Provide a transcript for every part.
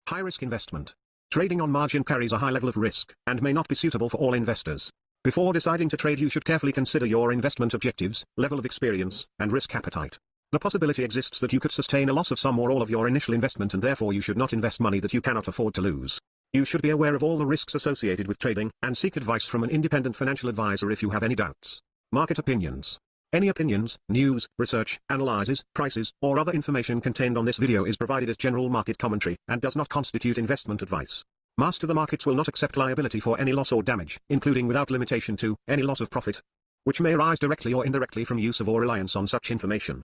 High-risk investment. Trading on margin carries a high level of risk and may not be suitable for all investors. Before deciding to trade, you should carefully consider your investment objectives, level of experience, and risk appetite. The possibility exists that you could sustain a loss of some or all of your initial investment, and therefore you should not invest money that you cannot afford to lose. You should be aware of all the risks associated with trading and seek advice from an independent financial advisor if you have any doubts. Market opinions. Any opinions, news, research, analyses, prices, or other information contained on this video is provided as general market commentary and does not constitute investment advice. MasterTheMarkets will not accept liability for any loss or damage, including without limitation to any loss of profit, which may arise directly or indirectly from use of or reliance on such information.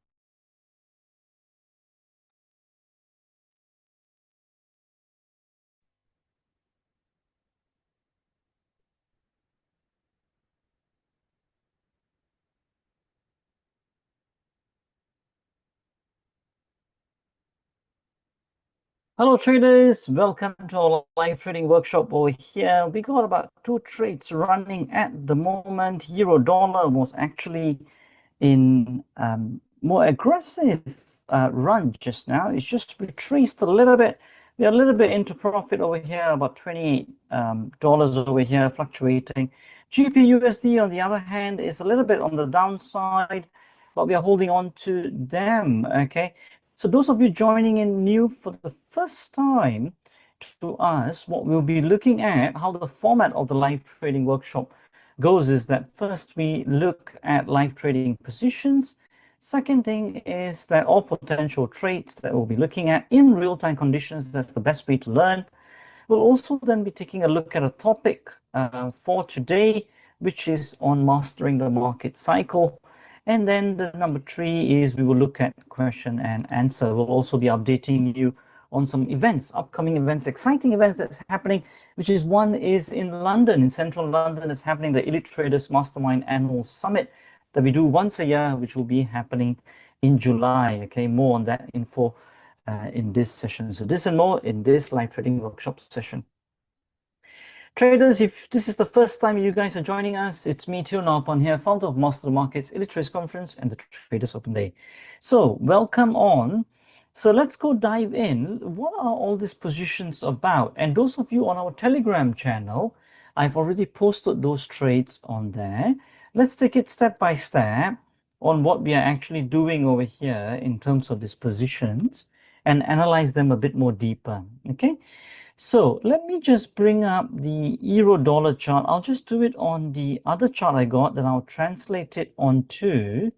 Hello traders, welcome to our live trading workshop over here. We got about 2 trades running at the moment. Euro dollar was actually in more aggressive run just now. It's just retraced a little bit. We're a little bit into profit over here, about $28 over here fluctuating. GBP/USD on the other hand is a little bit on the downside, but we are holding on to them, okay? So those of you joining in new for the first time to us, what we'll be looking at, how the format of the live trading workshop goes is that first we look at live trading positions. Second thing is that all potential trades that we'll be looking at in real-time conditions. That's the best way to learn. We'll also then be taking a look at a topic for today, which is on mastering the market cycle. And then the number 3 is we will look at question and answer. We'll also be updating you on some events, upcoming events, exciting events that's happening, which is one is in London, in central London. It's happening, the Elite Traders Mastermind Annual Summit that we do once a year, which will be happening in July. Okay, more on that info in this session. So this and more in this live trading workshop session. Traders, if this is the first time you guys are joining us, it's me, Teo Naupan here, founder of MasterTheMarkets, Elite Traders Conference, and the Traders Open Day. So, welcome on. So, let's go dive in. What are all these positions about? And those of you on our Telegram channel, I've already posted those trades on there. Let's take it step by step on what we are actually doing over here in terms of these positions and analyze them a bit more deeper, okay? So let me just bring up the euro dollar chart. I'll just do it on the other chart I got, then I'll translate it onto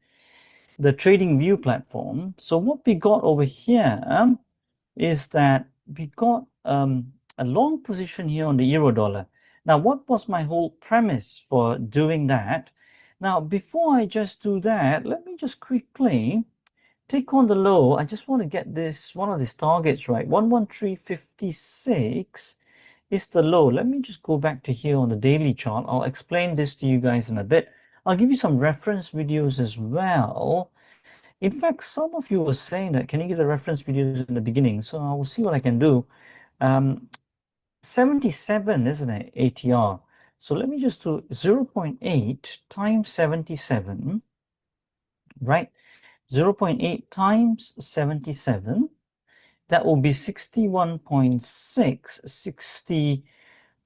the trading view platform. So what we got over here is that we got a long position here on the euro dollar. Now, what was my whole premise for doing that? Now, before I just do that, let me just quickly take on the low. I just want to get this one of these targets right. 113.56 is the low. Let me just go back to here on the daily chart. I'll explain this to you guys in a bit. I'll give you some reference videos as well. In fact, some of you were saying that, can you give the reference videos in the beginning? So I will see what I can do. 77, isn't it, ATR? So let me just do 0.8 times 77, right? 0.8 times 77, that will be 61.6, 60,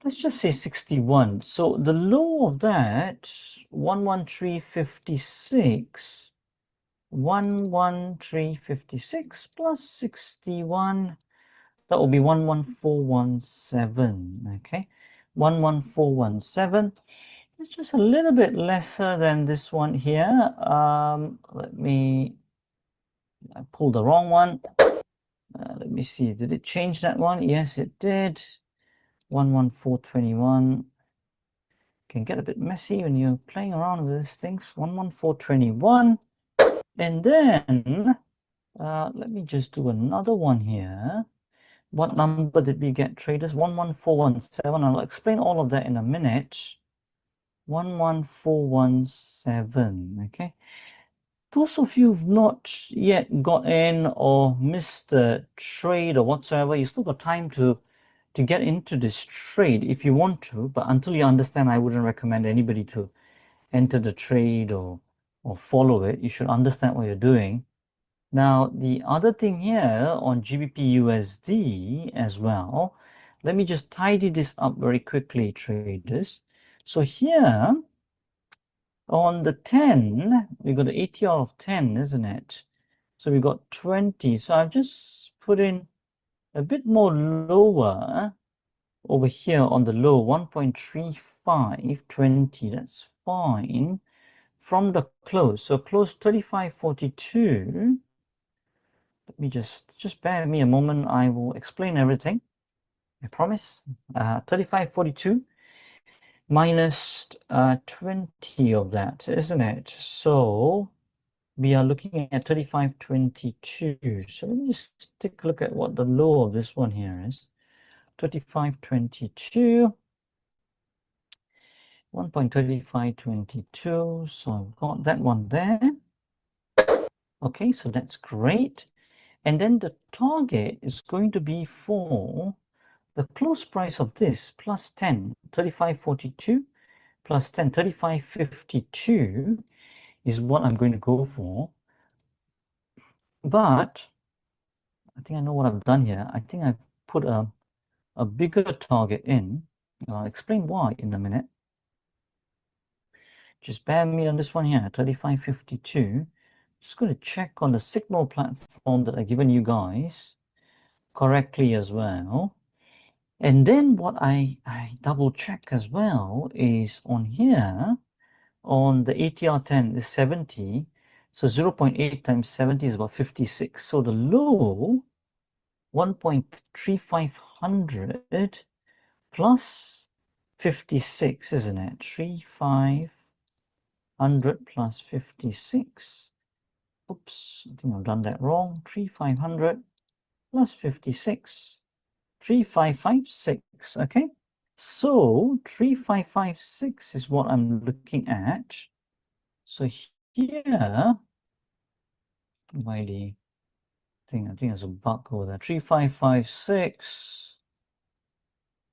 let's just say 61. So the low of that, 113.56, 113.56 plus 61, that will be 11417, okay? 11417. It's just a little bit lesser than this one here. Let me, I pulled the wrong one. Let me see, did it change that one? Yes, it did. 11421. Can get a bit messy when you're playing around with these things. 11421. And then, let me just do another one here. What number did we get, traders? 11417. I'll explain all of that in a minute. 11417, okay? Those of you who've not yet got in or missed the trade or whatsoever, you still got time to get into this trade if you want to, but until you understand, I wouldn't recommend anybody to enter the trade or follow it. You should understand what you're doing. Now, the other thing here on GBP USD as well, let me just tidy this up very quickly, traders. So here on the 10, we got the ATR of 10, isn't it? So we got 20. So I've just put in a bit more lower over here on the low, 1.3520. That's fine. From the close, so close 35.42. Let me just bear me a moment. I will explain everything. I promise. 35.42 minus 20 of that, isn't it? So we are looking at 35.22. So let me just take a look at what the low of this one here is. 35.22. 1.3522. So I've got that one there. Okay, so that's great. And then the target is going to be for the close price of this plus 10, 35.42 plus 10, 35.52 is what I'm going to go for. But I think I know what I've done here. I think I've put a bigger target in. I'll explain why in a minute. Just bear me on this one here, 35.52. Just going to check on the signal platform that I've given you guys correctly as well. And then what I double check as well is on here, on the ATR10 is 70. So 0.8 times 70 is about 56. So the low, 1.3500 plus 56, isn't it? 3,500 plus 56. Oops, I think I've done that wrong. 3,500 plus 56. 3,556, okay? So 3,556 is what I'm looking at. So here, by the thing, I think there's a bug over there. 3,556,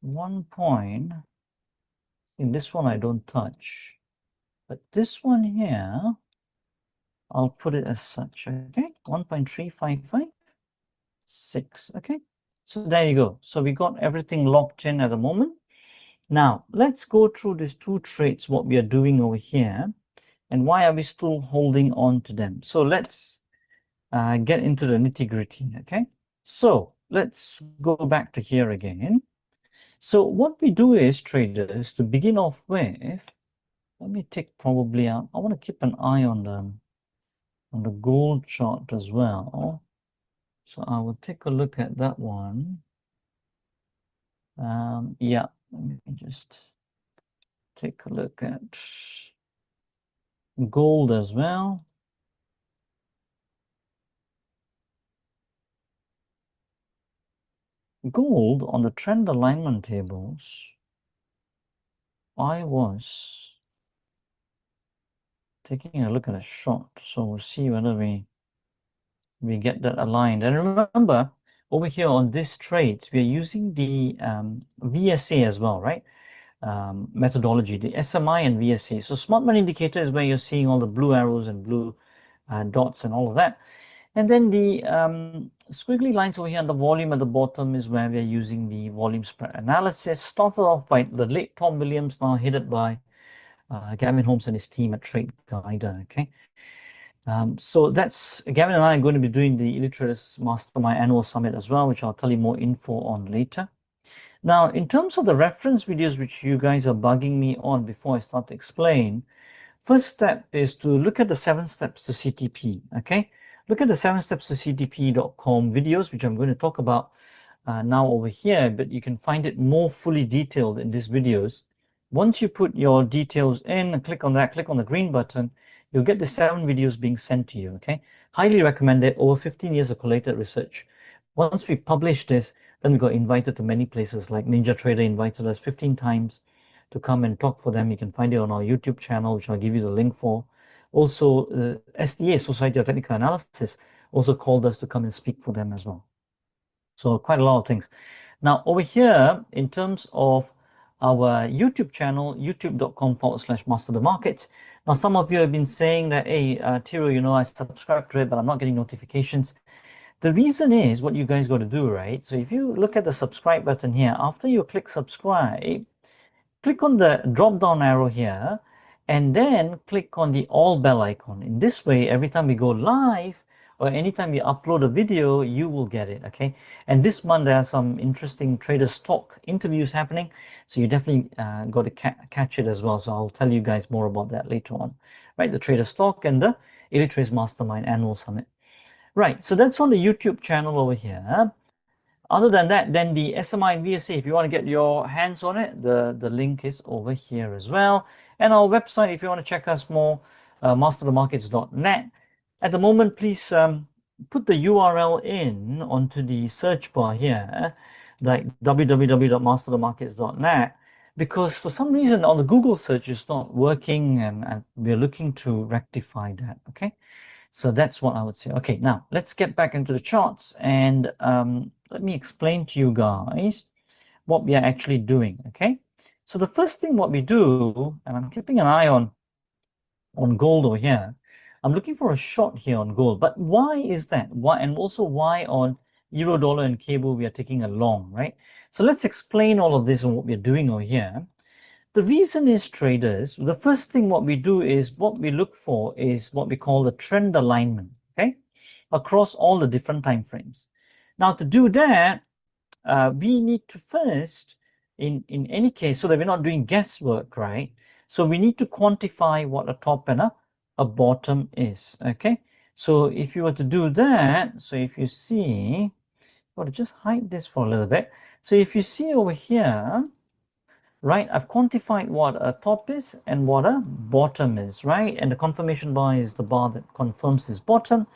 1 point. In this one, I don't touch. But this one here, I'll put it as such, okay? 1.3556, okay? So there you go. So we got everything locked in at the moment. Now, let's go through these two trades, what we are doing over here, and why are we still holding on to them. So let's get into the nitty-gritty, okay? So let's go back to here again. So what we do is, traders, to begin off with, let me take probably out, I want to keep an eye on the gold chart as well. So I will take a look at that one. Yeah, let me just take a look at gold as well. Gold on the trend alignment tables, I was taking a look at a short, so we'll see whether we get that aligned. And remember, over here on this trades, we are using the VSA as well, right? Methodology, the SMI and VSA. So smart money indicator is where you're seeing all the blue arrows and blue dots and all of that. And then the squiggly lines over here on the volume at the bottom is where we are using the volume spread analysis. Started off by the late Tom Williams, now headed by Gavin Holmes and his team at Trade Guider, okay? So that's, Gavin and I are going to be doing the Illitrators Mastermind Annual Summit as well, which I'll tell you more info on later. Now, in terms of the reference videos, which you guys are bugging me on before I start to explain, first step is to look at the 7 steps to CTP, okay? Look at the 7 steps to CTP.com videos, which I'm going to talk about now over here, but you can find it more fully detailed in these videos. Once you put your details in, click on that, click on the green button, you'll get the 7 videos being sent to you, okay? Highly recommend it. Over 15 years of collated research. Once we publish this, then we got invited to many places, like Ninja Trader invited us 15 times to come and talk for them. You can find it on our YouTube channel, which I'll give you the link for. Also, SDA, Society of Technical Analysis, also called us to come and speak for them as well. So quite a lot of things. Now, over here, in terms of our YouTube channel, youtube.com/MasterTheMarkets. Now, some of you have been saying that, hey, Tiro, you know, I subscribe to it, but I'm not getting notifications. The reason is what you guys got to do, right? So if you look at the subscribe button here, after you click subscribe, click on the drop down arrow here, and then click on the all bell icon. In this way, every time we go live or anytime we upload a video, you will get it, okay? And this month, there are some interesting trader stock interviews happening, so you definitely got to catch it as well. So I'll tell you guys more about that later on, right? The trader stock and the Elite Trades Mastermind Annual Summit. Right, so that's on the YouTube channel over here. Other than that, then the SMI and VSA, if you want to get your hands on it, the link is over here as well. And our website, if you want to check us more, masterthemarkets.net. At the moment, please put the URL in onto the search bar here, like www.masterthemarkets.net, because for some reason on the Google search it's not working, and we're looking to rectify that, okay? So that's what I would say. Okay, now let's get back into the charts, and let me explain to you guys what we are actually doing, okay? So the first thing what we do, and I'm keeping an eye on gold over here. I'm looking for a short here on gold, but why is that? Why, and also why on euro, dollar, and cable we are taking a long, right? So let's explain all of this and what we're doing over here. The reason is, traders, the first thing what we do is what we look for is what we call the trend alignment, okay, across all the different time frames. Now, to do that, we need to first, in any case, so that we're not doing guesswork, right? So we need to quantify what a top and a bottom is, okay? So if you were to do that, so if you see, I'll just hide this for a little bit. So if you see over here, right, I've quantified what a top is and what a bottom is, right? And the confirmation bar is the bar that confirms this bottom.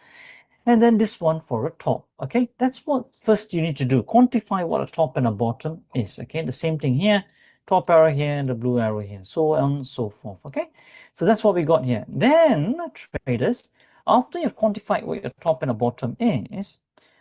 And then this one for a top, okay? That's what first you need to do. Quantify what a top and a bottom is, okay? The same thing here, top arrow here and the blue arrow here, so on and so forth, okay? So that's what we got here. Then, traders, after you've quantified what your top and a bottom is,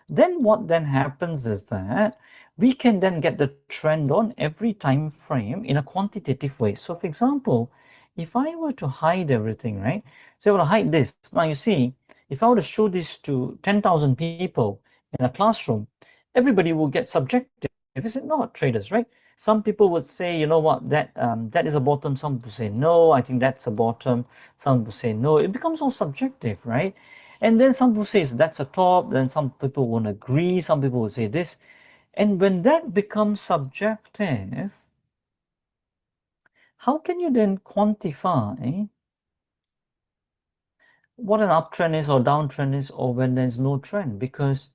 then what then happens is that we can then get the trend on every time frame in a quantitative way. So for example, if I were to hide everything, right? So I want to hide this. Now you see, if I were to show this to 10,000 people in a classroom, everybody will get subjective. Is it not, traders, right? Some people would say, you know what, that is a bottom. Some people say, no, I think that's a bottom. Some people say, no. It becomes all subjective, right? And then some people say that's a top. Then some people won't agree. Some people will say this. And when that becomes subjective, how can you then quantify what an uptrend is or downtrend is, or when there's no trend? Because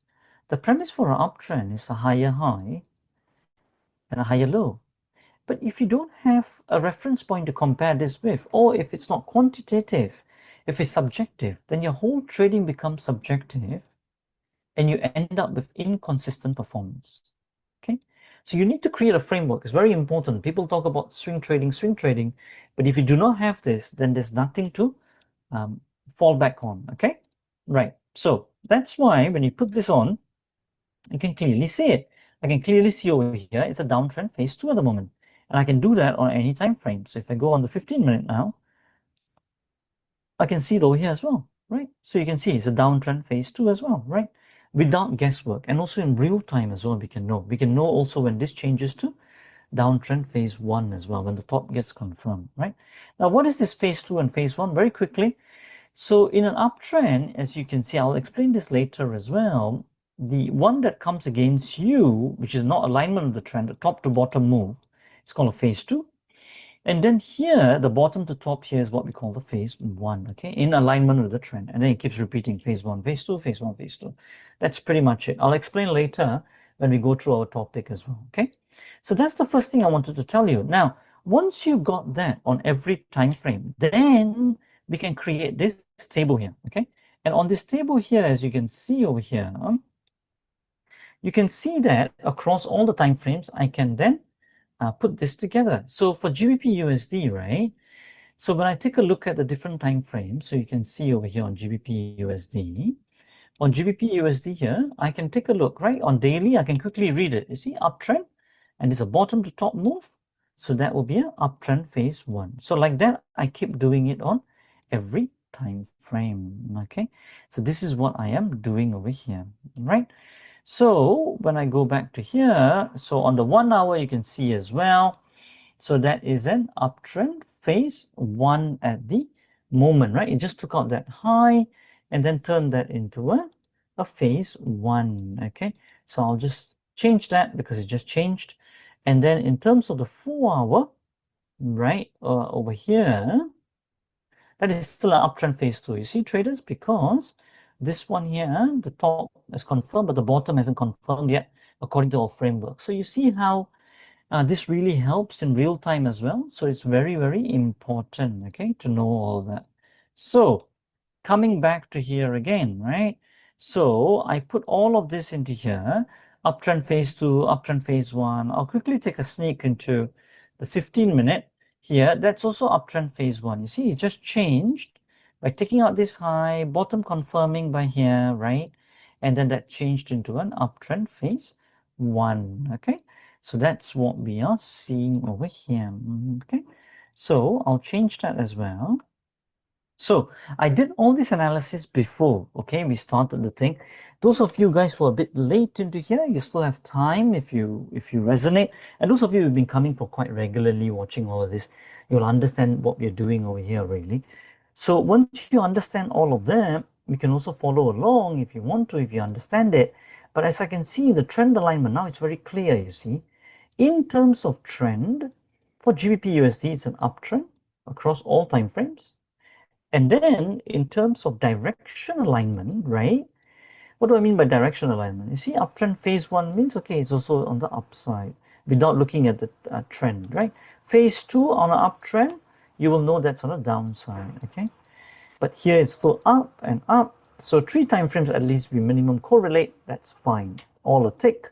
the premise for an uptrend is a higher high and a higher low. But if you don't have a reference point to compare this with, or if it's not quantitative, if it's subjective, then your whole trading becomes subjective and you end up with inconsistent performance. Okay, so you need to create a framework. It's very important. People talk about swing trading, but if you do not have this, then there's nothing to fall back on. Okay, right. So that's why when you put this on, you can clearly see it. I can clearly see over here it's a downtrend phase 2 at the moment, and I can do that on any time frame. So if I go on the 15-minute now, I can see it over here as well, right? So you can see it's a downtrend phase 2 as well, right? Without guesswork, and also in real time as well, we can know. We can know also when this changes to downtrend phase 1 as well, when the top gets confirmed, right? Now, what is this phase 2 and phase 1? Very quickly. So in an uptrend, as you can see, I'll explain this later as well, the one that comes against you, which is not alignment of the trend, a top to bottom move, it's called a phase 2. And then here, the bottom to top here is what we call the phase 1, okay, in alignment with the trend. And then it keeps repeating phase 1, phase 2, phase 1, phase 2. That's pretty much it. I'll explain later when we go through our topic as well, okay? So that's the first thing I wanted to tell you. Now, once you got that on every time frame, then we can create this table here, okay? And on this table here, as you can see over here, you can see that across all the time frames, I can then put this together. So for GBP USD, right? So when I take a look at the different time frames, so you can see over here on GBP USD, on GBP USD here, I can take a look, right? On daily, I can quickly read it. You see, uptrend, and it's a bottom to top move. So that will be an uptrend phase 1. So like that, I keep doing it on every time frame. Okay, so this is what I am doing over here, right? So when I go back to here, so on the 1 hour, you can see as well. So that is an uptrend phase 1 at the moment, right? It just took out that high and then turned that into a phase 1. Okay, so I'll just change that because it just changed. And then in terms of the 4 hour, right, over here, that is still an uptrend phase 2. You see, traders, because this one here, the top is confirmed, but the bottom hasn't confirmed yet according to our framework. So you see how this really helps in real time as well. So it's very, very important, okay, to know all that. So coming back to here again, right? So I put all of this into here, uptrend phase 2, uptrend phase 1. I'll quickly take a sneak into the 15-minute here. That's also uptrend phase 1. You see, it just changed by taking out this high, bottom confirming by here, right? And then that changed into an uptrend phase 1, okay? So that's what we are seeing over here, okay? So I'll change that as well. So I did all this analysis before, okay, we started the thing. Those of you guys who are a bit late into here, you still have time if you resonate. And those of you who've been coming for quite regularly watching all of this, you'll understand what we're doing over here really. So once you understand all of that, you can also follow along if you want to, if you understand it. But as I can see, the trend alignment now, it's very clear, you see. In terms of trend, for GBP USD, it's an uptrend across all time frames. And then in terms of direction alignment, right? What do I mean by direction alignment? You see, uptrend phase 1 means, okay, it's also on the upside without looking at the trend, right? Phase 2 on an uptrend, you will know that's on a downside, okay? But here it's still up and up. So 3 time frames at least we minimum correlate, that's fine. All a tick,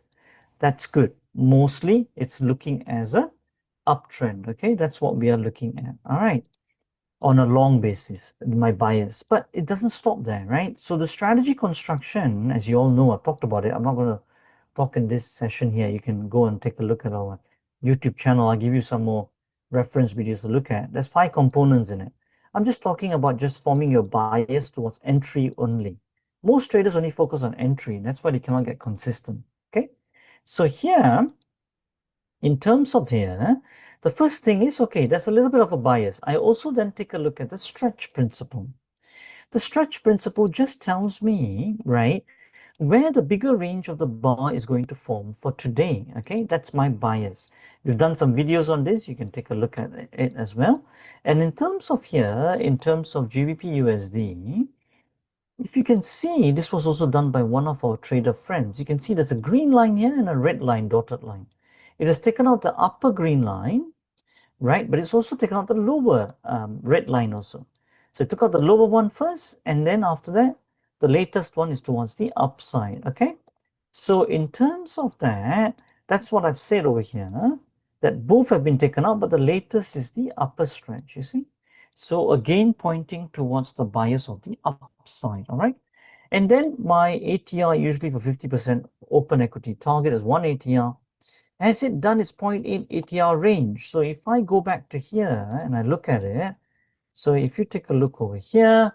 that's good. Mostly it's looking as a uptrend, okay? That's what we are looking at, all right? On a long basis, my bias, but it doesn't stop there, right? So the strategy construction, as you all know, I've talked about it. I'm not going to talk in this session here. You can go and take a look at our YouTube channel. I'll give you some more reference videos to look at. There's 5 components in it. I'm just talking about just forming your bias towards entry only. Most traders only focus on entry. That's why they cannot get consistent, okay? So here, in terms of here, the first thing is, okay, there's a little bit of a bias. I also then take a look at the stretch principle. The stretch principle just tells me, right, where the bigger range of the bar is going to form for today, okay? That's my bias. We've done some videos on this. You can take a look at it as well. And in terms of here, in terms of GBP USD, if you can see, this was also done by one of our trader friends. You can see there's a green line here and a red line, dotted line. It has taken out the upper green line, right? But it's also taken out the lower red line also. So it took out the lower one first, and then after that, the latest one is towards the upside, okay? So in terms of that, that's what I've said over here, that both have been taken out, but the latest is the upper stretch, you see? So again, pointing towards the bias of the upside, all right? And then my ATR usually for 50% open equity target is 1 ATR. Has it done its 0.8 ATR range? So if I go back to here and I look at it, so if you take a look over here,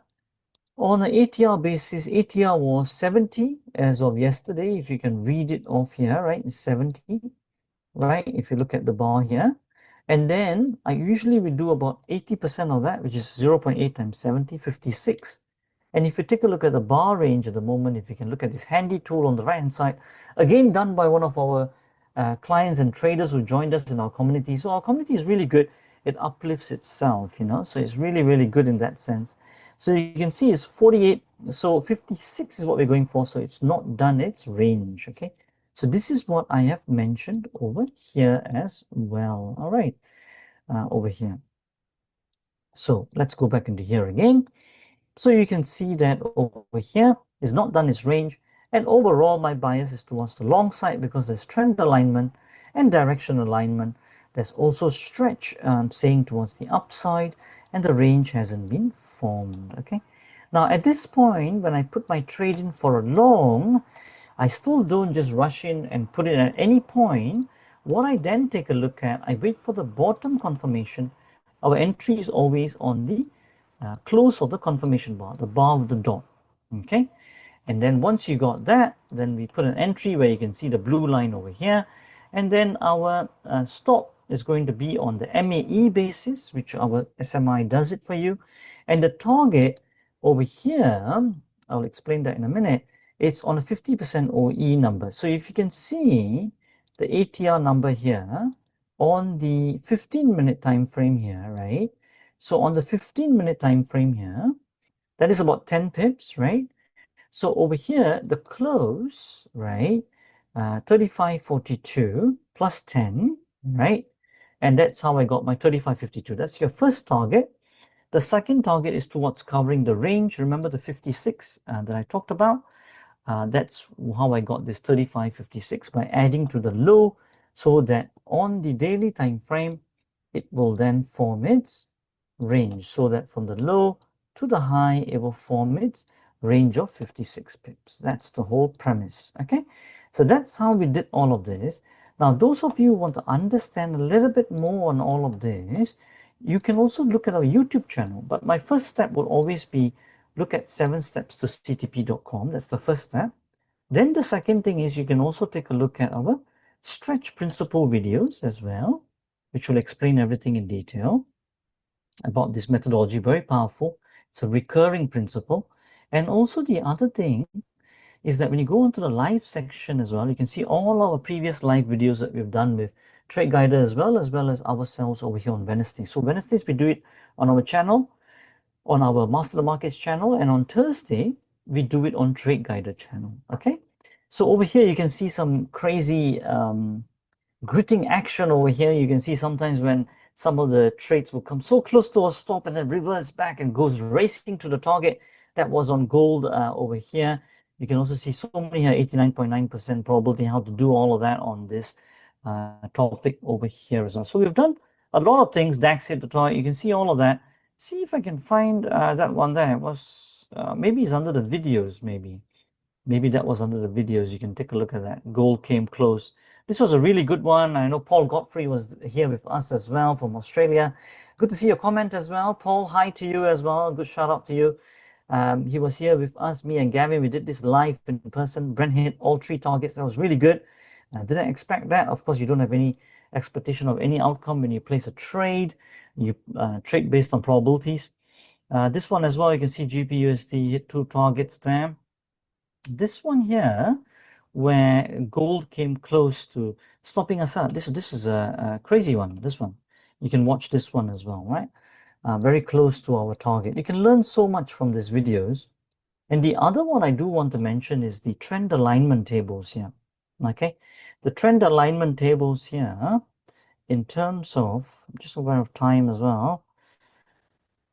on an ATR basis, ATR was 70 as of yesterday. If you can read it off here, right? It's 70, right? If you look at the bar here. And then I usually would do about 80% of that, which is 0.8 times 70, 56. And if you take a look at the bar range at the moment, if you can look at this handy tool on the right-hand side, again, done by one of our clients and traders who joined us in our community. So our community is really good. It uplifts itself, you know, so it's really, really good in that sense. So you can see it's 48. So 56 is what we're going for. So it's not done its range, okay? So this is what I have mentioned over here as well. All right, over here. So let's go back into here again. So you can see that over here is not done its range. And overall, my bias is towards the long side because there's trend alignment and direction alignment. There's also stretch saying towards the upside, and the range hasn't been formed, okay? Now, at this point, when I put my trade in for a long, I still don't just rush in and put it at any point. What I then take a look at, I wait for the bottom confirmation. Our entry is always on the close of the confirmation bar, the bar of the dot. Okay, and then once you got that, then we put an entry where you can see the blue line over here, and then our stop is going to be on the MAE basis, which our SMI does it for you, and the target over here, I'll explain that in a minute, it's on a 50% OE number. So if you can see the ATR number here on the 15-minute time frame here, right? So on the 15-minute time frame here, that is about 10 pips, right? So over here, the close, right? 35.42 plus 10, right? And that's how I got my 35.52. That's your first target. The second target is towards covering the range. Remember the 56 that I talked about? That's how I got this 35.56 by adding to the low so that on the daily time frame, it will then form its range so that from the low to the high, it will form its range of 56 pips. That's the whole premise, okay? So that's how we did all of this. Now, those of you who want to understand a little bit more on all of this, you can also look at our YouTube channel. But my first step will always be look at 7 steps to CTP.com. That's the first step. Then the second thing is you can also take a look at our stretch principle videos as well, which will explain everything in detail about this methodology. Very powerful. It's a recurring principle. And also the other thing is that when you go into the live section as well, you can see all our previous live videos that we've done with Trade Guider as well as ourselves over here on Wednesday. So Wednesdays we do it on our channel, on our Master the Markets channel, and on Thursday we do it on Trade Guider channel. Okay, so over here you can see some crazy gritting action over here. You can see sometimes when some of the trades will come so close to a stop and then reverse back and goes racing to the target. That was on gold over here. You can also see so many 89.9% probability how to do all of that on this topic over here as well. So we've done a lot of things. DAX hit the target. You can see all of that. See if I can find that one there. It was maybe it's under the videos, maybe that was under the videos. You can take a look at that. Gold came close. This was a really good one. I know Paul Godfrey was here with us as well from Australia. Good to see your comment as well. Paul, hi to you as well. Good shout out to you. He was here with us, me and Gavin. We did this live in person. Brent hit all 3 targets. That was really good. I didn't expect that. Of course, you don't have any expectation of any outcome when you place a trade. You trade based on probabilities. This one as well, you can see GPUSD hit 2 targets there. This one here, where gold came close to stopping us out. This is a crazy one, this one. You can watch this one as well, right? Very close to our target. You can learn so much from these videos. And the other one I do want to mention is the trend alignment tables here, okay? The trend alignment tables here, in terms of, I'm just aware of time as well.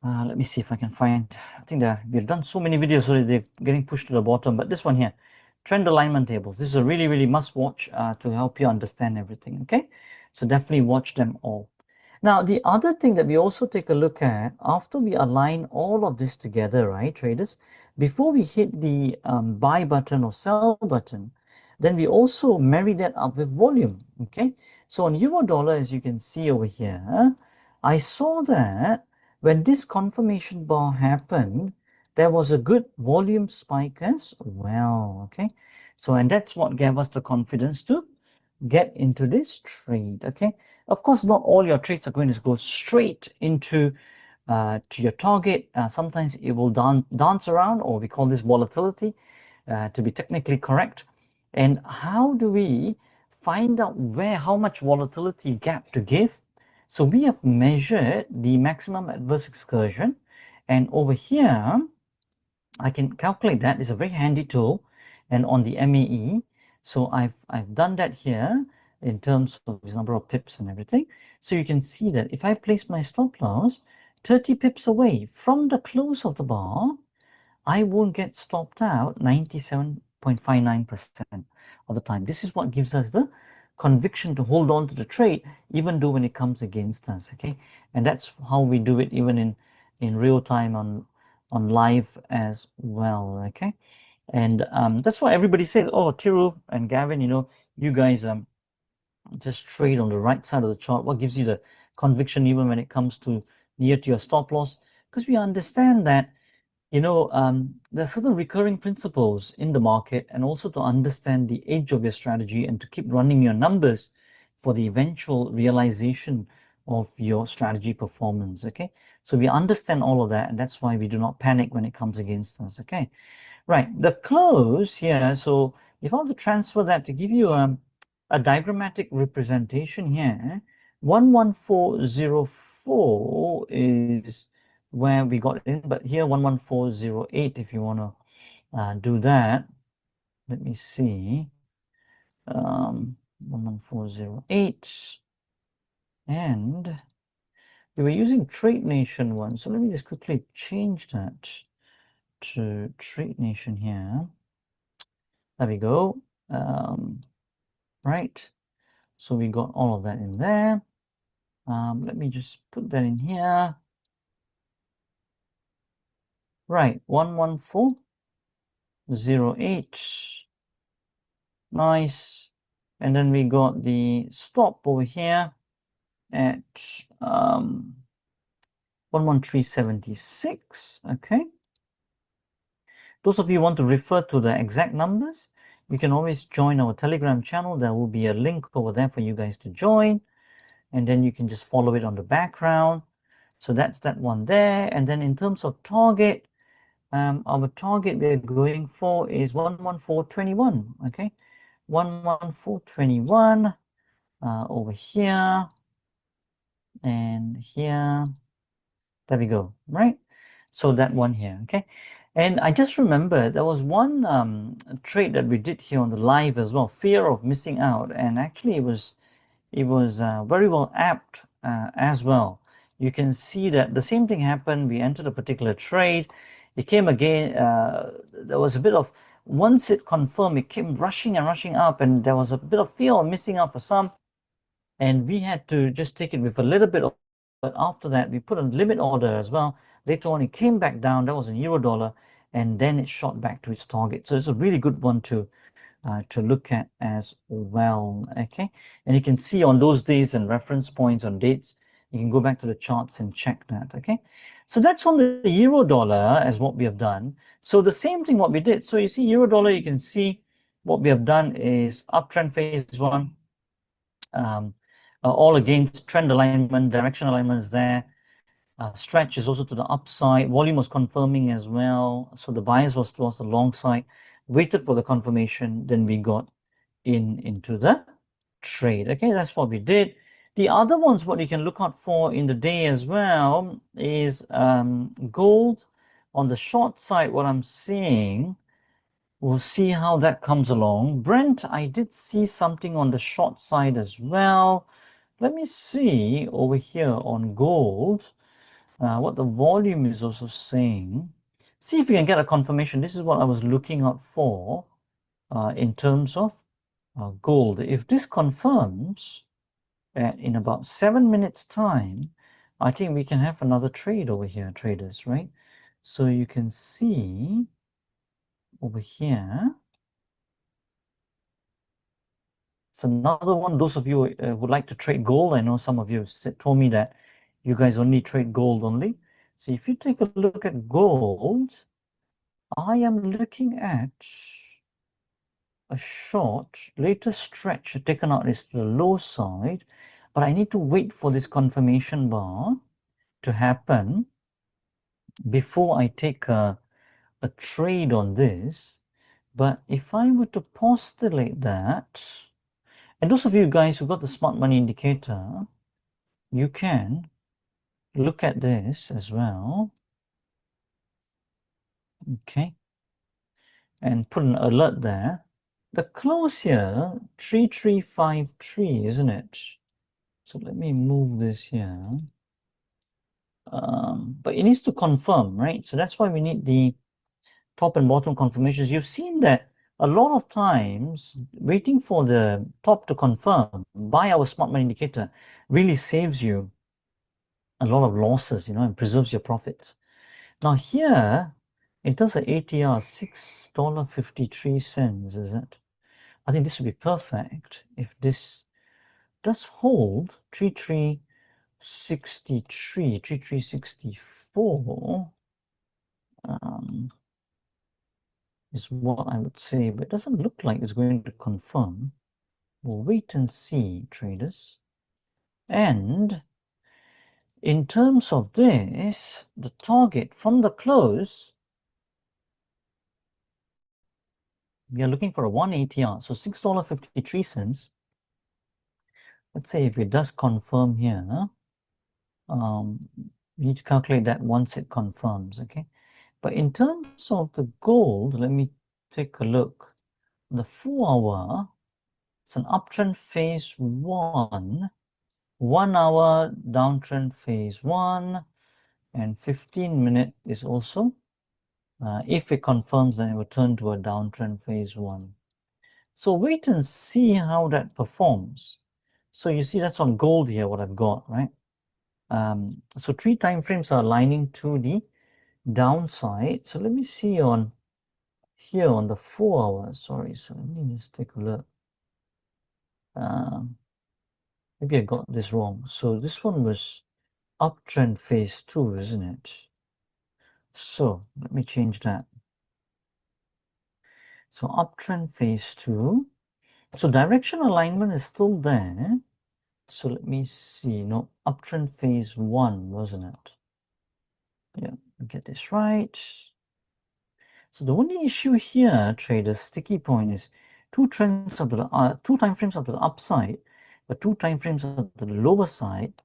Let me see if I can find, I think that we've done so many videos, so they're getting pushed to the bottom, but this one here, trend alignment tables. This is a really, really must watch to help you understand everything, okay? So definitely watch them all. Now, the other thing that we also take a look at, after we align all of this together, right, traders, before we hit the buy button or sell button, then we also marry that up with volume, okay? So on euro dollar, as you can see over here, I saw that when this confirmation bar happened, there was a good volume spike as well, okay? So, and that's what gave us the confidence to get into this trade, okay? Of course, not all your trades are going to go straight into to your target. Sometimes it will dance around, or we call this volatility, to be technically correct. And how do we find out how much volatility gap to give? So we have measured the maximum adverse excursion, and over here, I can calculate that. It's a very handy tool, and on the MAE. So I've done that here in terms of the number of pips and everything. So you can see that if I place my stop loss 30 pips away from the close of the bar, I won't get stopped out 97.59% of the time. This is what gives us the conviction to hold on to the trade, even though when it comes against us, okay? And that's how we do it even in real time on live as well, okay? And that's why everybody says, oh, Tiru and Gavin, you know, you guys just trade on the right side of the chart. What gives you the conviction even when it comes to near to your stop loss? Because we understand that, you know, there are certain recurring principles in the market, and also to understand the edge of your strategy and to keep running your numbers for the eventual realization of your strategy performance. Okay, so we understand all of that, and that's why we do not panic when it comes against us. Okay, right, the close here. So if I want to transfer that to give you a diagrammatic representation here, 11404 is where we got in, but here 11408, if you want to do that, let me see, 11408, and we were using Trade Nation one, so let me just quickly change that to Trade Nation here. There we go. Right, so we got all of that in there. Let me just put that in here. Right, 11408. Nice. And then we got the stop over here at 11376. Okay. Those of you who want to refer to the exact numbers, you can always join our Telegram channel. There will be a link over there for you guys to join. And then you can just follow it on the background. So that's that one there. And then in terms of target, our target we're going for is 11421. Okay. 11421 over here and here. There we go, right? So that one here, okay? And I just remember there was one trade that we did here on the live as well, fear of missing out, and actually it was very well apt as well. You can see that the same thing happened. We entered a particular trade. It came again. There was a bit of, once it confirmed, it came rushing and rushing up, and there was a bit of fear of missing out for some. And we had to just take it with a little bit of, but after that, we put a limit order as well. Later on, it came back down. That was in euro dollar, and then it shot back to its target. So it's a really good one to look at as well. Okay, and you can see on those days and reference points on dates, you can go back to the charts and check that. Okay, so that's on the euro dollar as what we have done. So the same thing what we did. So you see euro dollar, you can see what we have done is uptrend phase one, all against trend alignment, direction alignment is there. Stretch is also to the upside. Volume was confirming as well. So the bias was towards the long side. Waited for the confirmation. Then we got into the trade. Okay, that's what we did. The other ones, what you can look out for in the day as well is gold. On the short side, what I'm seeing, we'll see how that comes along. Brent, I did see something on the short side as well. Let me see over here on gold what the volume is also saying. See if we can get a confirmation. This is what I was looking out for in terms of gold. If this confirms in about 7 minutes time, I think we can have another trade over here, traders, right? So you can see over here, it's another one. Those of you would like to trade gold, I know some of you have told me that you guys only trade gold only. So if you take a look at gold, I am looking at a short, latest stretch taken out is to the low side, but I need to wait for this confirmation bar to happen before I take a trade on this. But if I were to postulate that, and those of you guys who got the smart money indicator, you can look at this as well. Okay. And put an alert there. The close here, 3353, isn't it? So let me move this here. But it needs to confirm, right? So that's why we need the top and bottom confirmations. You've seen that a lot of times waiting for the top to confirm by our smart money indicator really saves you a lot of losses, and preserves your profits. Now here, in terms of ATR, $6.53, is it? I think this would be perfect if this does hold 3363, 3364 is what I would say, but it doesn't look like it's going to confirm. We'll wait and see, traders. And in terms of this, the target from the close, we are looking for a 1 ATR, so $6.53. Let's say if it does confirm here, we need to calculate that once it confirms, okay? But in terms of the gold, let me take a look. The 4-hour, it's an uptrend phase 1, 1 hour downtrend phase 1, and 15-minute is also, if it confirms, then it will turn to a downtrend phase 1. So wait and see how that performs. So you see that's on gold here, what I've got, right? So 3 time frames are aligning to the downside. So let me see on here on the 4 hours. Sorry, so let me just take a look. Maybe I got this wrong. So this one was uptrend phase 2, isn't it? So let me change that. So uptrend phase 2. So direction alignment is still there. So let me see. No, uptrend phase 1, wasn't it? Yeah, get this right. So the only issue here, traders, sticky point is 2 trends of the 2 time frames of the upside, but 2 time frames of the lower side,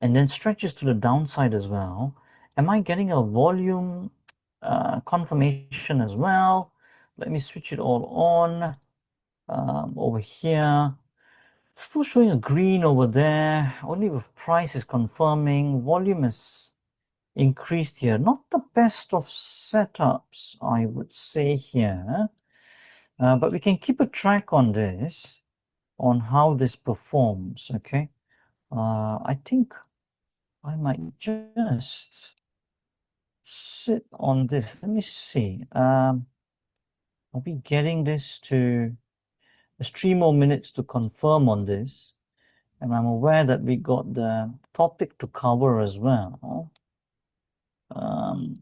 and then stretches to the downside as well. Am I getting a volume confirmation as well? Let me switch it all on over here. Still showing a green over there. Only if price is confirming. Volume is increased here. Not the best of setups, I would say here. But we can keep a track on this, on how this performs, okay? I think I might just sit on this. Let me see. Are we getting this to... There's 3 more minutes to confirm on this. And I'm aware that we got the topic to cover as well.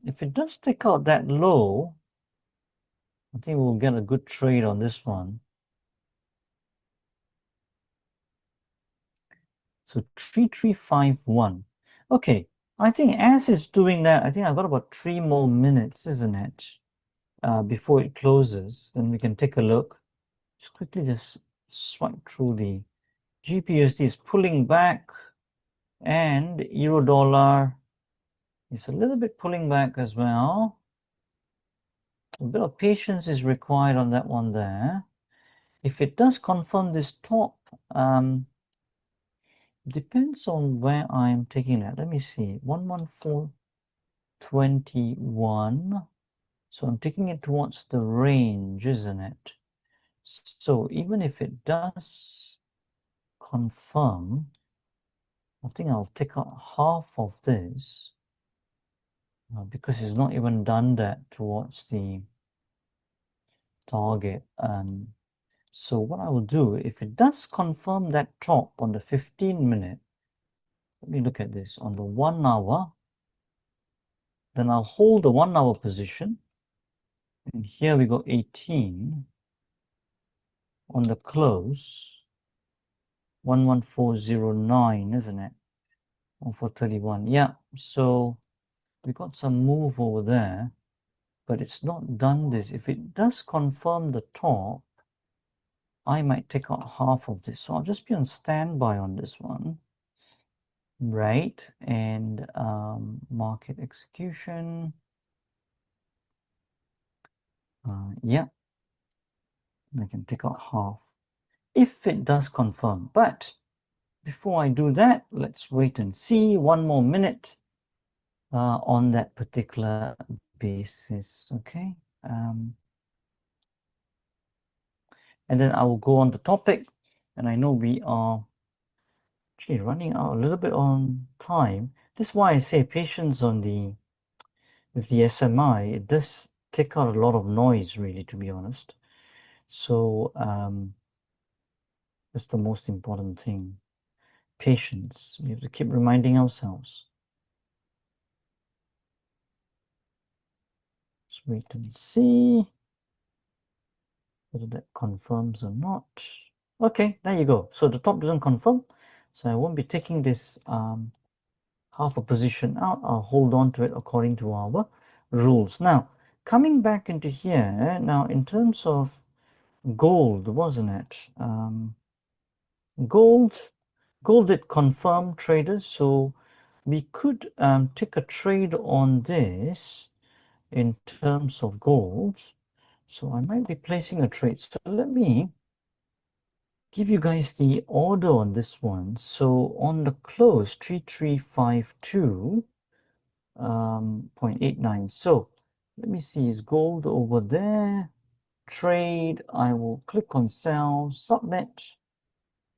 If it does take out that low, I think we'll get a good trade on this one. So 3351. Okay, I think as it's doing that, I think I've got about 3 more minutes, isn't it? Before it closes, then we can take a look. Just quickly just swipe through the GPUSD is pulling back, and euro dollar is a little bit pulling back as well. A bit of patience is required on that one there. If it does confirm this top, depends on where I'm taking that. Let me see, 114.21. So I'm taking it towards the range, isn't it? So even if it does confirm, I think I'll take out half of this because it's not even done that towards the target. So what I will do, if it does confirm that top on the 15-minute, let me look at this. On the 1 hour, then I'll hold the 1 hour position. And here we go 18. On the close, 11409, isn't it? 1431. Yeah, so we got some move over there, but it's not done this. If it does confirm the top, I might take out half of this. So I'll just be on standby on this one. Right, and market execution. Yeah, I can take out half if it does confirm. But before I do that, let's wait and see 1 more minute on that particular basis, okay? And then I will go on the topic, and I know we are actually running out a little bit on time. This is why I say patience on with the SMI. It does take out a lot of noise, really, to be honest. So that's the most important thing. patience. We have to keep reminding ourselves. Let's wait and see whether that confirms or not. Okay, there you go. So the top doesn't confirm. So I won't be taking this half a position out. I'll hold on to it according to our rules. Now, coming back into here, now in terms of gold, wasn't it? Gold did confirm traders, so we could take a trade on this in terms of gold. So I might be placing a trade. So let me give you guys the order on this one. So on the close, 3352.89. So let me see, is gold over there? Trade, I will click on sell, submit.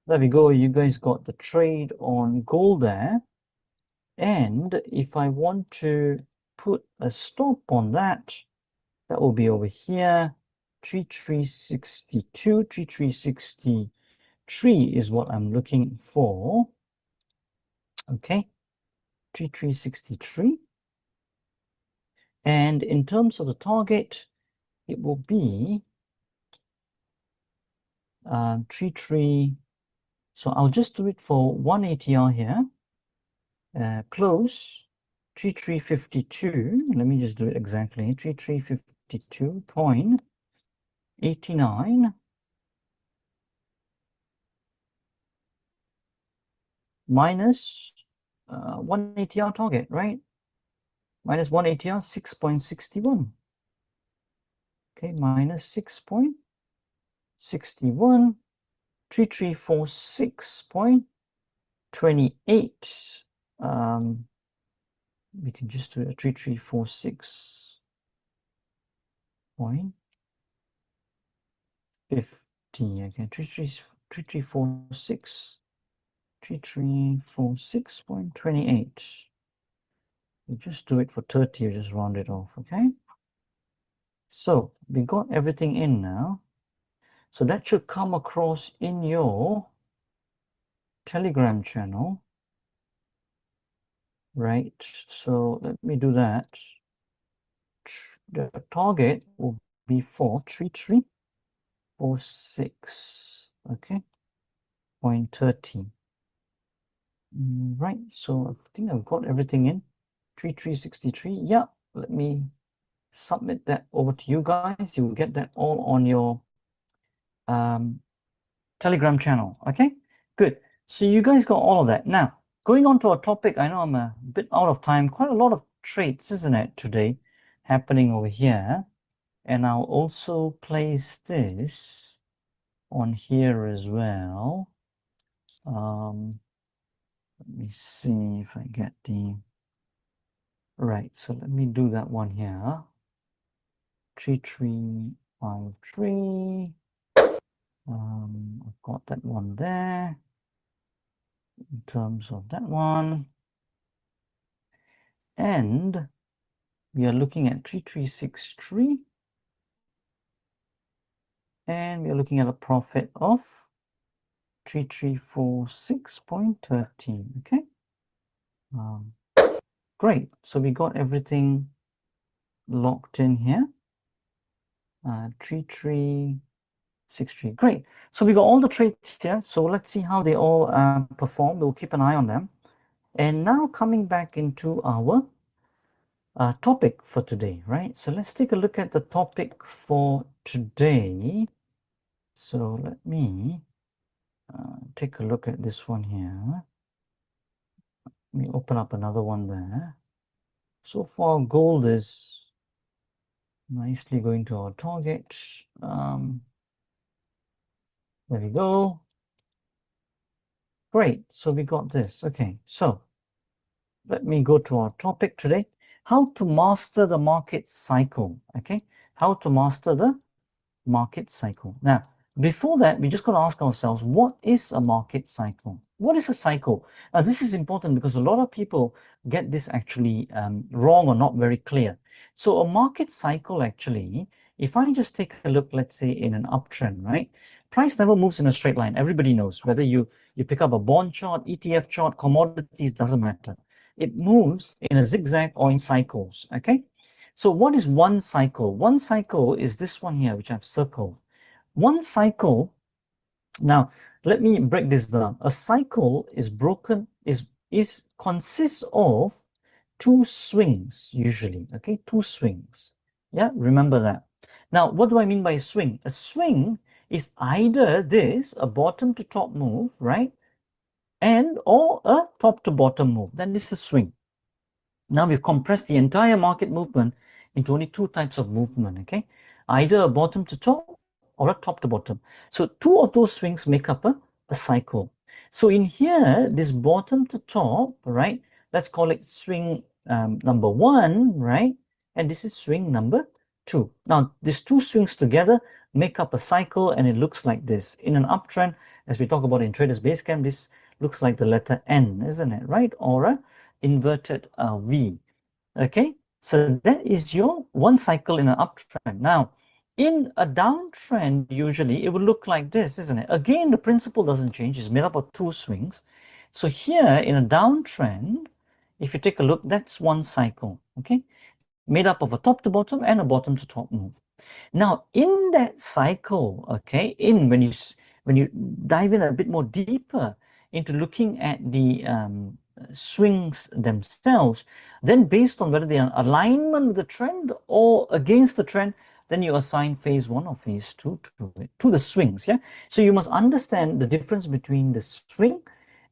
There we go, you guys got the trade on gold there. And if I want to put a stop on that, that will be over here. 3362, 3363 is what I'm looking for. Okay, 3363. And in terms of the target, it will be 33. So I'll just do it for 1 ATR here. Close 3352. Let me just do it exactly. 3352.89 minus 1 ATR target, right? Minus 1 ATR, 6.61. Okay, minus 6.61, 3346.28. We can just do a 3346.50. Okay, 3346.28. We just do it for 30, we just round it off, okay? So we got everything in now. So that should come across in your Telegram channel, right? So let me do that. The target will be for 3346, okay? 0.30. Right, so I think I've got everything in. 3363, yeah. Let me submit that over to you guys. You will get that all on your Telegram channel. Okay, good. So you guys got all of that. Now, going on to our topic, I know I'm a bit out of time. Quite a lot of trades, isn't it, today happening over here. And I'll also place this on here as well. Let me see if I get the right. So let me do that one here. 3353. I've got that one there in terms of that one. And we are looking at 3363. And we are looking at a profit of 3346.13. Okay. Great. So we got everything locked in here. 3363. Great. So we got all the trades here. So let's see how they all perform. We'll keep an eye on them. And now coming back into our topic for today, right? So let's take a look at the topic for today. So let me take a look at this one here. Let me open up another one there. So far, gold is nicely going to our target. There we go. Great. So we got this. Okay. So let me go to our topic today. How to master the market cycle. Okay. How to master the market cycle. Now, before that, we just got to ask ourselves, what is a market cycle? What is a cycle? This is important because a lot of people get this actually wrong or not very clear. So a market cycle actually, if I just take a look, let's say in an uptrend, right? price never moves in a straight line. Everybody knows, whether you pick up a bond chart, ETF chart, commodities, doesn't matter. It moves in a zigzag or in cycles, okay? So what is one cycle? One cycle is this one here, which I've circled. One cycle, now let me break this down. A cycle is consists of two swings usually, okay? Two swings, yeah? Remember that. Now, what do I mean by a swing? A swing is either this, a bottom to top move, right? Or a top to bottom move. Then this is a swing. Now we've compressed the entire market movement into only two types of movement, okay? Either a bottom to top or a top to bottom. So two of those swings make up a cycle. So in here, this bottom to top, right? Let's call it swing number one, right? And this is swing number two. Now, these two swings together make up a cycle, and it looks like this. In an uptrend, as we talk about in Traders Basecamp, this looks like the letter N, isn't it, right? Or a inverted V, okay? So that is your one cycle in an uptrend. Now, in a downtrend, usually it will look like this, isn't it? Again, the principle doesn't change. It's made up of two swings. So here in a downtrend, if you take a look, that's one cycle, okay? Made up of a top to bottom and a bottom to top move. Now, in that cycle, okay, when you dive in a bit more deeper into looking at the swings themselves, then based on whether they are in alignment with the trend or against the trend, then you assign phase one or phase two to the swings, yeah? So you must understand the difference between the swing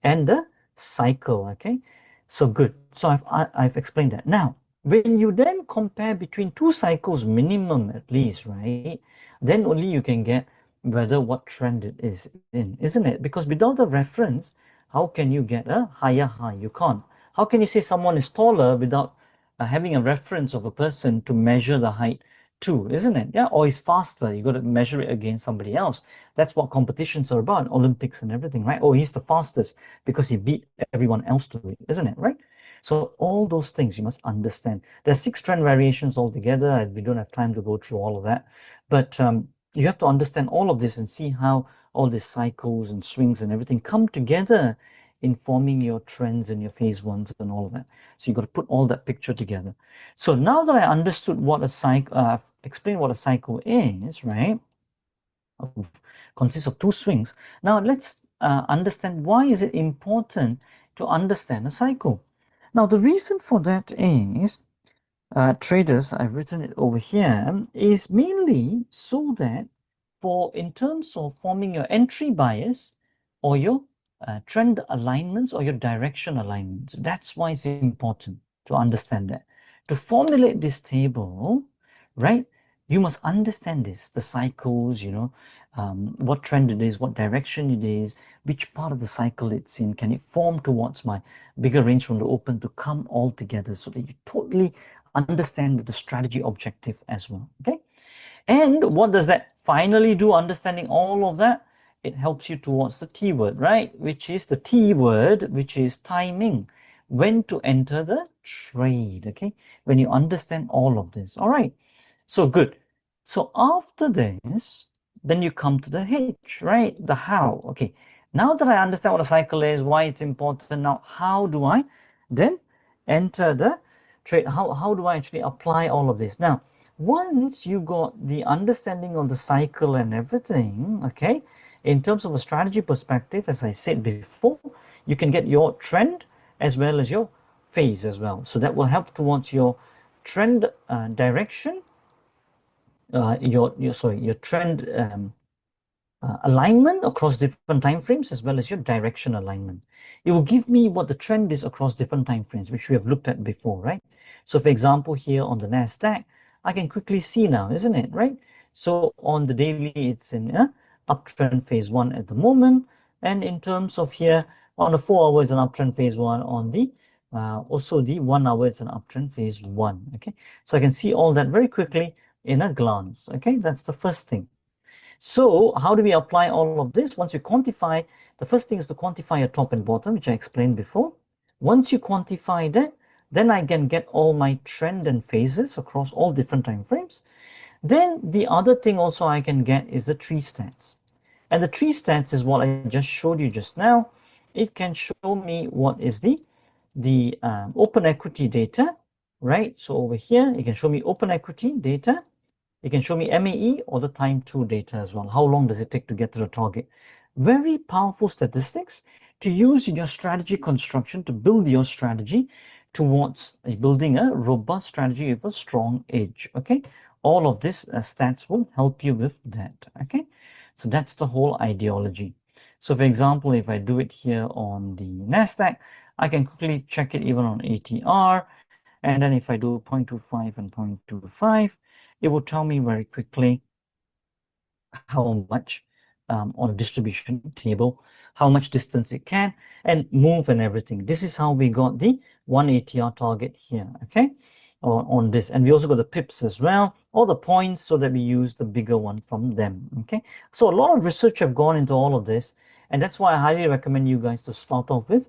and the cycle, okay? So good. So I've explained that. Now, when you then compare between two cycles minimum at least, right, then only you can get whether what trend it is in, isn't it? Because without a reference, how can you get a higher high? You can't. How can you say someone is taller without having a reference of a person to measure the height to, isn't it? Yeah, or is faster. You got to measure it against somebody else. That's what competitions are about, Olympics and everything, right? Oh, he's the fastest because he beat everyone else to it, isn't it, right? So all those things you must understand. There are 6 trend variations altogether, and we don't have time to go through all of that. But you have to understand all of this and see how all these cycles and swings and everything come together in forming your trends and your phase ones and all of that. So you got to put all that picture together. So now that I understood what a cycle, explained what a cycle is, right? Consists of 2 swings. Now let's understand why is it important to understand a cycle. Now, the reason for that is, traders, I've written it over here, is mainly so that in terms of forming your entry bias or your trend alignments or your direction alignments, that's why it's important to understand that. To formulate this table, right, you must understand this, the cycles, you know, what trend it is, what direction it is, which part of the cycle it's in, can it form towards my bigger range from the open to come all together so that you totally understand the strategy objective as well, okay? And what does that finally do, understanding all of that? It helps you towards the T word, right? Which is the T word, which is timing, when to enter the trade, okay? When you understand all of this, all right? So good. So after this, then you come to the H, right? The how, okay? Now that I understand what a cycle is, why it's important, now how do I then enter the trade? How do I actually apply all of this? Now, once you got the understanding of the cycle and everything, okay, in terms of a strategy perspective, as I said before, you can get your trend as well as your phase as well. So that will help towards your trend direction, your trend alignment across different time frames, as well as your direction alignment. It will give me what the trend is across different time frames, which we have looked at before, right? So for example, here on the NASDAQ, I can quickly see now, isn't it, right? So on the daily, it's in uptrend phase 1 at the moment. And in terms of here, on the 4 hours, an uptrend phase 1, on the also the 1 hour, it's an uptrend phase 1, okay? So I can see all that very quickly in a glance, okay? That's the first thing. So how do we apply all of this? Once you quantify, the first thing is to quantify your top and bottom, which I explained before. Once you quantify that, then I can get all my trend and phases across all different time frames. Then the other thing also I can get is the tree stats. And the three stats is what I just showed you just now. It can show me what is the open equity data, right? So over here, it can show me open equity data. It can show me MAE or the time to data as well. How long does it take to get to the target? Very powerful statistics to use in your strategy construction to build your strategy towards building a robust strategy with a strong edge. Okay, all of this stats will help you with that. Okay, so that's the whole ideology. So for example, if I do it here on the NASDAQ, I can quickly check it even on ATR. And then if I do 0.25 and 0.25, it will tell me very quickly how much on a distribution table, how much distance it can, and move and everything. This is how we got the 1 ATR target here, okay, on this. And we also got the pips as well, all the points, so that we use the bigger one from them, okay. So a lot of research have gone into all of this, and that's why I highly recommend you guys to start off with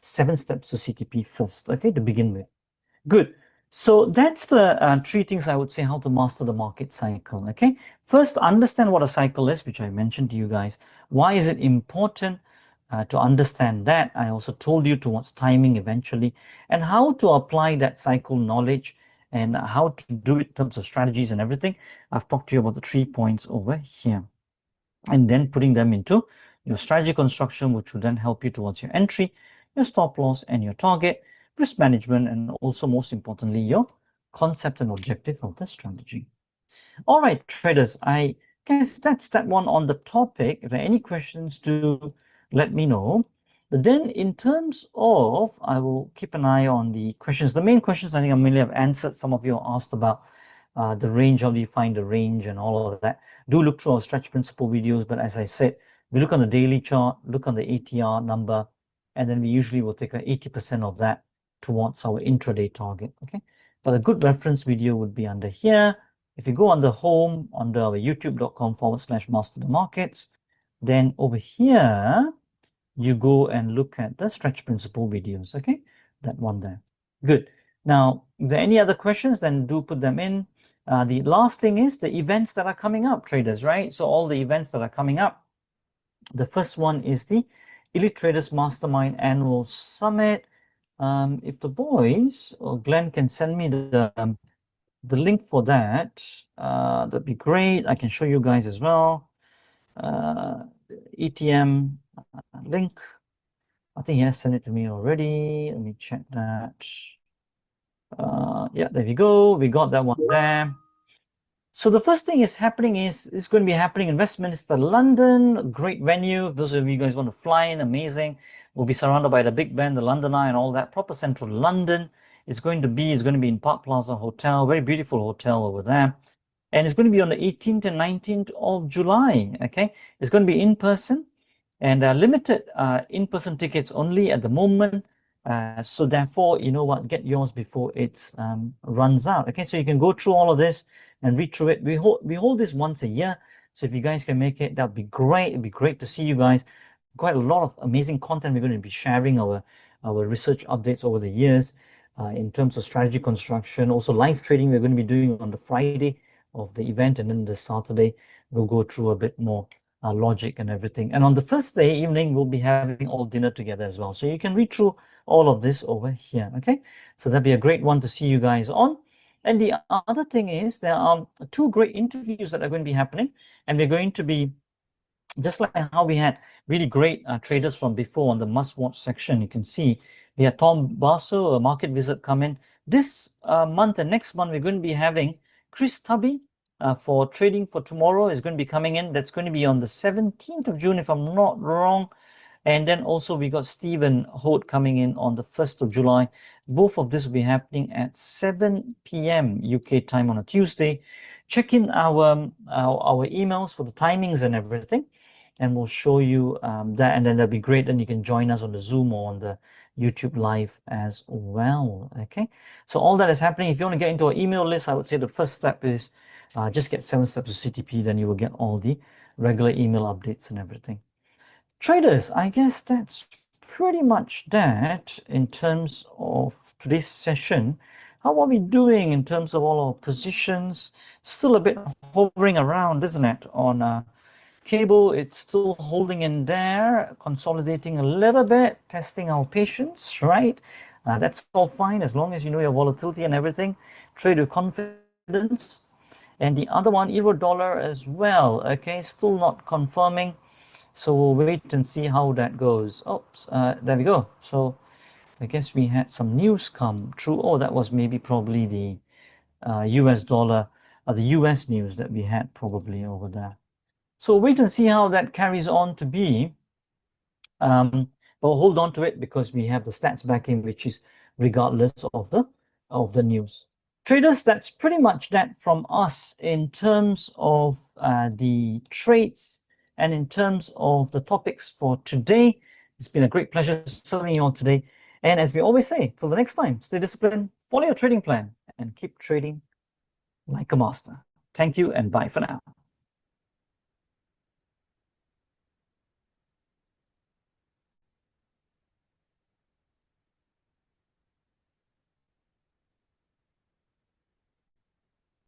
7 steps to CTP first, okay, to begin with. Good. So that's the 3 things I would say how to master the market cycle. Okay. First, understand what a cycle is, which I mentioned to you guys. Why is it important to understand that? I also told you towards timing eventually, and how to apply that cycle knowledge and how to do it in terms of strategies and everything. I've talked to you about the 3 points over here, and then putting them into your strategy construction, which will then help you towards your entry, your stop loss, and your target, risk management, and also most importantly, your concept and objective of the strategy. All right, traders, I guess that's that one on the topic. If there are any questions, do let me know. But then in terms of, I will keep an eye on the questions. The main questions I think I mainly have answered. Some of you asked about the range, how do you find the range and all of that. Do look through our stretch principle videos, but as I said, we look on the daily chart, look on the ATR number, and then we usually will take 80% of that towards our intraday target, okay? But a good reference video would be under here. If you go under home, under our youtube.com/MasterTheMarkets, then over here, you go and look at the stretch principle videos, okay? That one there. Good. Now, if there are any other questions, then do put them in. The last thing is the events that are coming up, traders, right? So all the events that are coming up. The first one is the Elite Traders Mastermind Annual Summit. If the boys or Glenn can send me the link for that, that'd be great. I can show you guys as well. ETM link. I think he has sent it to me already. Let me check that. Yeah, there we go. We got that one there. So the first thing is happening is it's going to be happening in Westminster, London. Great venue. Those of you guys want to fly in, amazing. We'll be surrounded by the Big Ben, the London Eye, and all that. Proper central London. It's going to be in Park Plaza Hotel. Very beautiful hotel over there. And it's going to be on the 18th and 19th of July. Okay, it's going to be in person, and limited in-person tickets only at the moment. So therefore, you know what, get yours before it runs out. Okay, so you can go through all of this and read through it. We hold this once a year. So if you guys can make it, that'd be great. It'd be great to see you guys. Quite a lot of amazing content. We're going to be sharing our research updates over the years in terms of strategy construction. Also live trading we're going to be doing on the Friday of the event, and then the Saturday we'll go through a bit more logic and everything. And on the first day evening, we'll be having all dinner together as well. So you can read through all of this over here, okay? So that'd be a great one to see you guys on. And the other thing is there are 2 great interviews that are going to be happening, and we're going to be, just like how we had really great traders from before on the must-watch section, you can see we had Tom Basso, a market visit, come in. This month and next month, we're going to be having Chris Tubby for trading for tomorrow is going to be coming in. That's going to be on the 17th of June, if I'm not wrong. And then also we got Stephen Holt coming in on the 1st of July. Both of this will be happening at 7 p.m. UK time on a Tuesday. Check in our emails for the timings and everything, and we'll show you that, and then that'll be great. Then you can join us on the Zoom or on the YouTube live as well. Okay, so all that is happening. If you want to get into our email list, I would say the first step is just get 7 steps of CTP, then you will get all the regular email updates and everything. Traders, I guess that's pretty much that in terms of today's session. How are we doing in terms of all our positions? Still a bit hovering around, isn't it, on cable, it's still holding in there, consolidating a little bit, testing our patience, right? That's all fine as long as you know your volatility and everything. Trade with confidence. And the other one, euro dollar as well. Okay, still not confirming. So we'll wait and see how that goes. Oops, there we go. So I guess we had some news come through. Oh, that was maybe probably the US dollar, the US news that we had probably over there. So wait and see how that carries on to be. But we'll hold on to it because we have the stats backing, which is regardless of the news. Traders, that's pretty much that from us in terms of the trades and in terms of the topics for today. It's been a great pleasure serving you all today. And as we always say, till the next time, stay disciplined, follow your trading plan, and keep trading like a master. Thank you and bye for now.